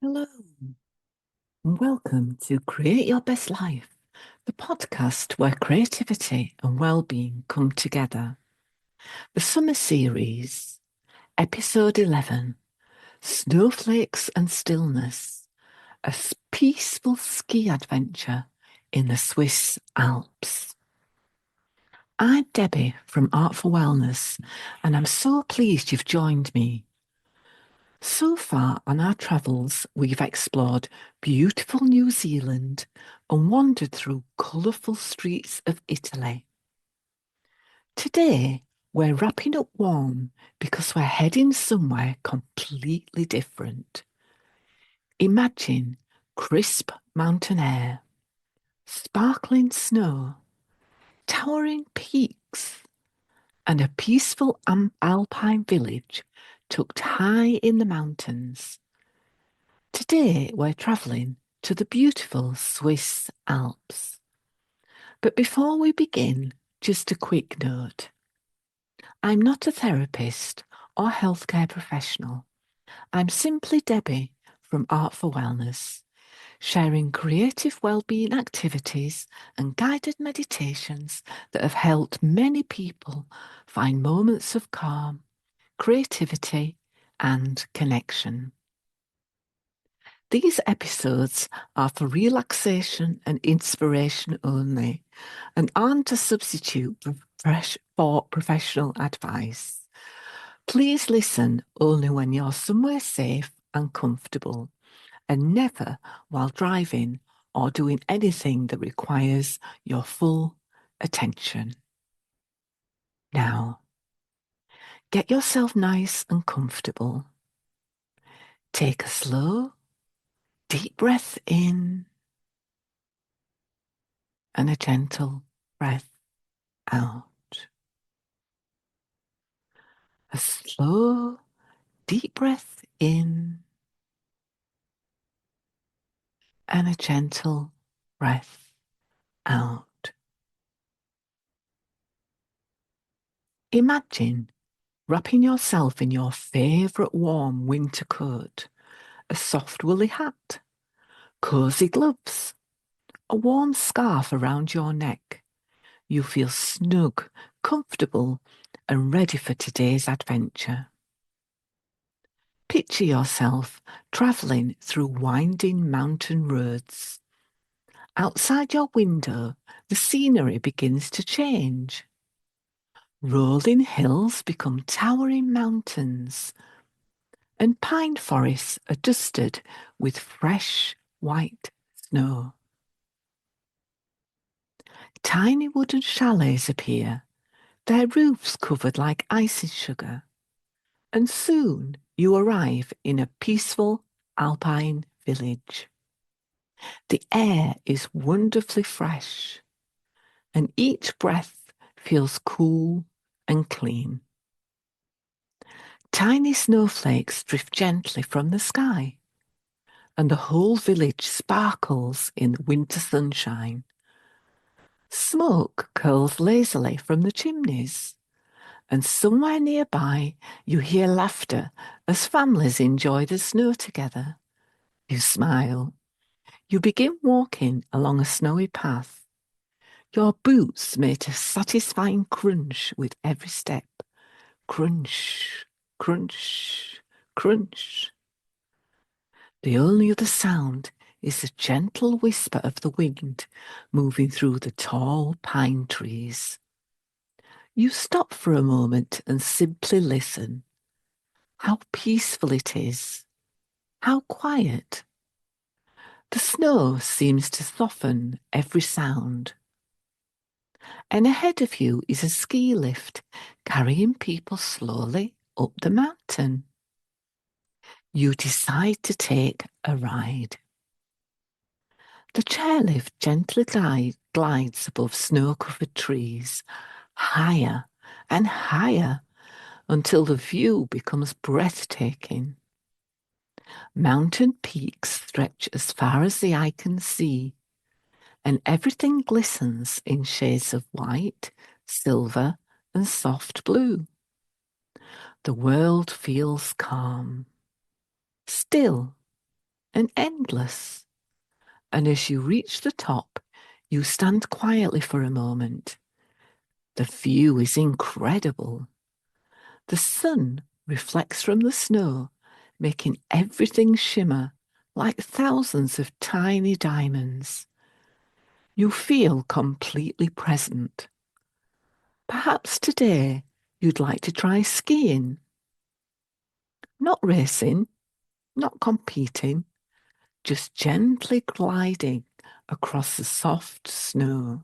Hello, and welcome to Create Your Best Life, the podcast where creativity and well-being come together. The summer series, episode 11, Snowflakes and Stillness, a peaceful ski adventure in the Swiss Alps. I'm Debbie from Art for Wellness, and I'm so pleased you've joined me. So far on our travels, we've explored beautiful New Zealand and wandered through colourful streets of Italy. Today, we're wrapping up warm because we're heading somewhere completely different. Imagine crisp mountain air, sparkling snow, towering peaks, and a peaceful alpine village tucked high in the mountains. Today we're travelling to the beautiful Swiss Alps. But before we begin, just a quick note. I'm not a therapist or healthcare professional. I'm simply Debbie from Art for Wellness, sharing creative well-being activities and guided meditations that have helped many people find moments of calm, creativity, and connection. These episodes are for relaxation and inspiration only and aren't a substitute for professional advice. Please listen only when you're somewhere safe and comfortable, and never while driving or doing anything that requires your full attention. Now, get yourself nice and comfortable. Take a slow, deep breath in and a gentle breath out. A slow, deep breath in and a gentle breath out. Imagine wrapping yourself in your favourite warm winter coat, a soft woolly hat, cosy gloves, a warm scarf around your neck. You feel snug, comfortable, and ready for today's adventure. Picture yourself travelling through winding mountain roads. Outside your window, the scenery begins to change. Rolling hills become towering mountains, and pine forests are dusted with fresh white snow. Tiny wooden chalets appear, their roofs covered like icing sugar, and soon you arrive in a peaceful alpine village. The air is wonderfully fresh, and each breath feels cool and clean. Tiny snowflakes drift gently from the sky, and the whole village sparkles in the winter sunshine. Smoke curls lazily from the chimneys, and somewhere nearby you hear laughter as families enjoy the snow together. You smile. You begin walking along a snowy path. Your boots make a satisfying crunch with every step. Crunch, crunch, crunch. The only other sound is the gentle whisper of the wind moving through the tall pine trees. You stop for a moment and simply listen. How peaceful it is. How quiet. The snow seems to soften every sound. And ahead of you is a ski lift carrying people slowly up the mountain. You decide to take a ride. The chairlift gently glides above snow-covered trees, higher and higher until the view becomes breathtaking. Mountain peaks stretch as far as the eye can see, and everything glistens in shades of white, silver, and soft blue. The world feels calm, still, and endless. And as you reach the top, you stand quietly for a moment. The view is incredible. The sun reflects from the snow, making everything shimmer like thousands of tiny diamonds. You feel completely present. Perhaps today you'd like to try skiing. Not racing, not competing, just gently gliding across the soft snow.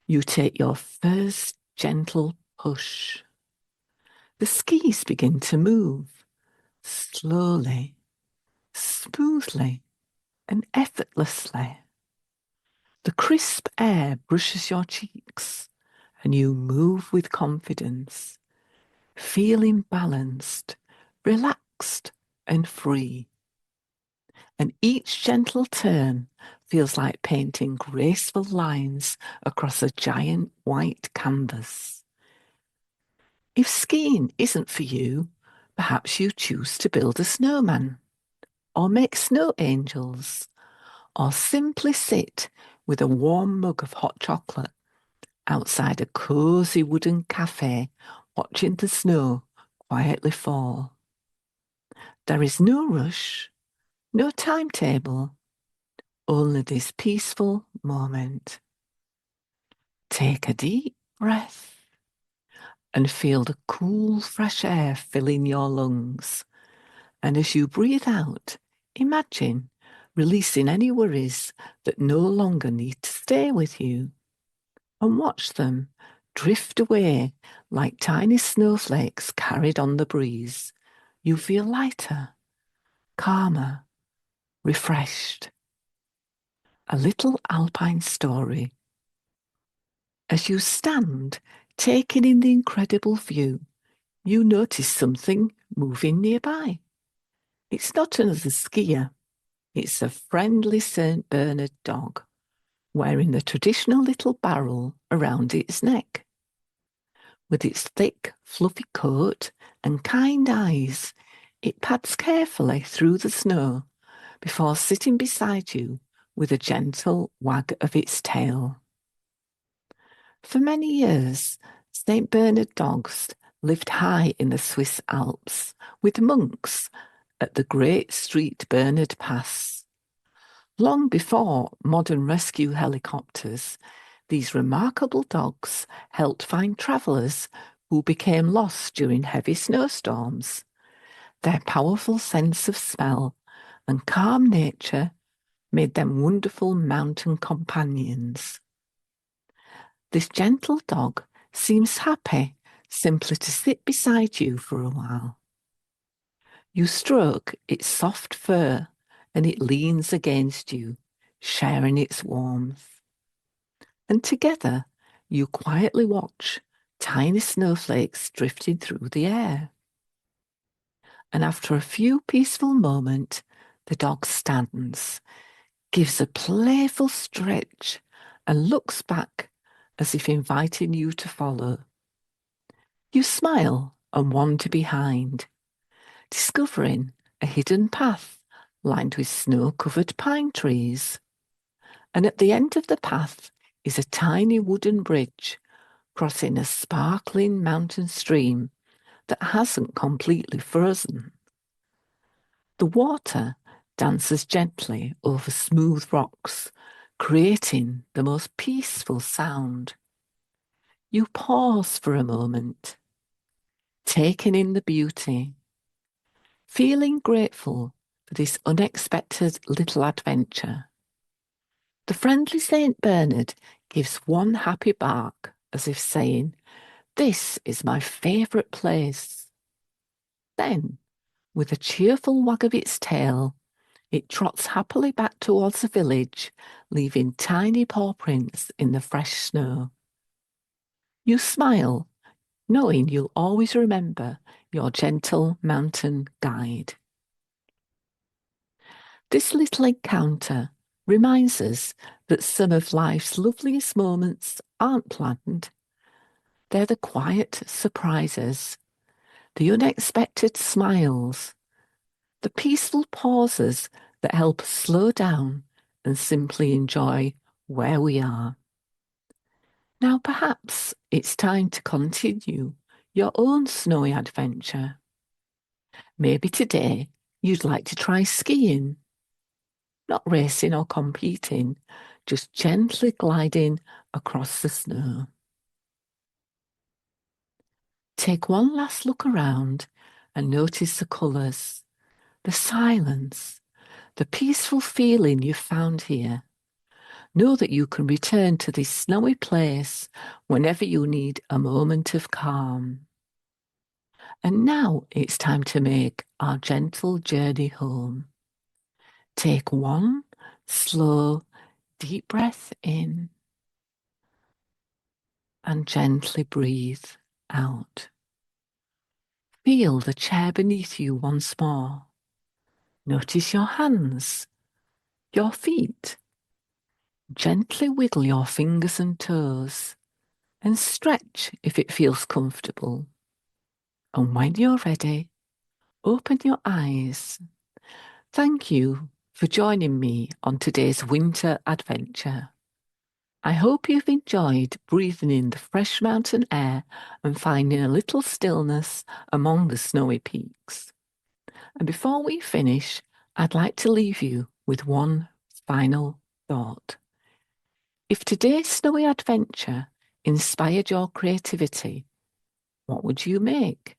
You take your first gentle push. The skis begin to move slowly, smoothly, and effortlessly. The crisp air brushes your cheeks, and you move with confidence, feeling balanced, relaxed, and free. And each gentle turn feels like painting graceful lines across a giant white canvas. If skiing isn't for you, perhaps you choose to build a snowman, or make snow angels, or simply sit with a warm mug of hot chocolate outside a cosy wooden cafe watching the snow quietly fall. There is no rush, no timetable, only this peaceful moment. Take a deep breath and feel the cool, fresh air filling your lungs. And as you breathe out, imagine releasing any worries that no longer need to stay with you, and watch them drift away like tiny snowflakes carried on the breeze. You feel lighter, calmer, refreshed. A little alpine story. As you stand, taking in the incredible view, you notice something moving nearby. It's not another skier. It's a friendly St. Bernard dog, wearing the traditional little barrel around its neck. With its thick, fluffy coat and kind eyes, it pads carefully through the snow before sitting beside you with a gentle wag of its tail. For many years, St. Bernard dogs lived high in the Swiss Alps with monks at the Great St. Bernard Pass. Long before modern rescue helicopters, these remarkable dogs helped find travellers who became lost during heavy snowstorms. Their powerful sense of smell and calm nature made them wonderful mountain companions. This gentle dog seems happy simply to sit beside you for a while. You stroke its soft fur and it leans against you, sharing its warmth. And together you quietly watch tiny snowflakes drifting through the air. And after a few peaceful moments, the dog stands, gives a playful stretch, and looks back as if inviting you to follow. You smile and wander behind, discovering a hidden path lined with snow-covered pine trees. And at the end of the path is a tiny wooden bridge crossing a sparkling mountain stream that hasn't completely frozen. The water dances gently over smooth rocks, creating the most peaceful sound. You pause for a moment, taking in the beauty, feeling grateful for this unexpected little adventure. The friendly St. Bernard gives one happy bark as if saying, "This is my favourite place." Then, with a cheerful wag of its tail, it trots happily back towards the village, leaving tiny paw prints in the fresh snow. You smile, knowing you'll always remember your gentle mountain guide. This little encounter reminds us that some of life's loveliest moments aren't planned. They're the quiet surprises, the unexpected smiles, the peaceful pauses that help us slow down and simply enjoy where we are. Now perhaps it's time to continue your own snowy adventure. Maybe today you'd like to try skiing, not racing or competing, just gently gliding across the snow. Take one last look around and notice the colours, the silence, the peaceful feeling you've found here. Know that you can return to this snowy place whenever you need a moment of calm. And now it's time to make our gentle journey home. Take one slow, deep breath in and gently breathe out. Feel the chair beneath you once more. Notice your hands, your feet. Gently wiggle your fingers and toes and stretch if it feels comfortable. And when you're ready, open your eyes. Thank you for joining me on today's winter adventure. I hope you've enjoyed breathing in the fresh mountain air and finding a little stillness among the snowy peaks. And before we finish, I'd like to leave you with one final thought. If today's snowy adventure inspired your creativity, what would you make?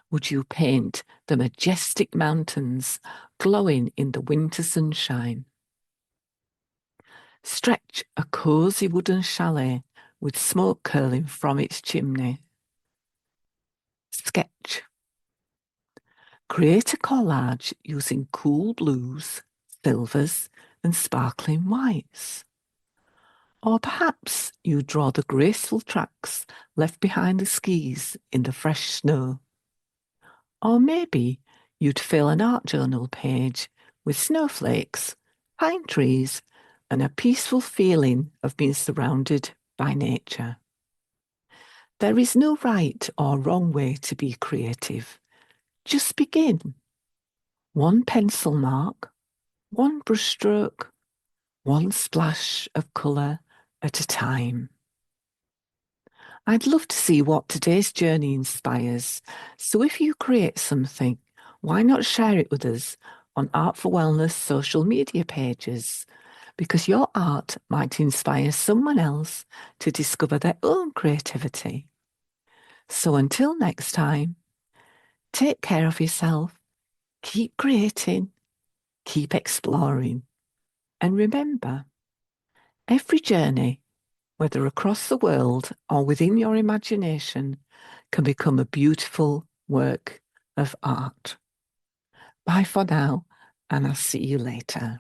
Would you paint the majestic mountains glowing in the winter sunshine? Stretch a cosy wooden chalet with smoke curling from its chimney? Sketch. Create a collage using cool blues, silvers, and sparkling whites. Or perhaps you draw the graceful tracks left behind the skis in the fresh snow. Or maybe you'd fill an art journal page with snowflakes, pine trees, and a peaceful feeling of being surrounded by nature. There is no right or wrong way to be creative. Just begin. One pencil mark, one brushstroke, one splash of colour at a time. I'd love to see what today's journey inspires. So if you create something, why not share it with us on Art for Wellness social media pages? Because your art might inspire someone else to discover their own creativity. So until next time, take care of yourself, keep creating, keep exploring, and remember, every journey, whether across the world or within your imagination, can become a beautiful work of art. Bye for now, and I'll see you later.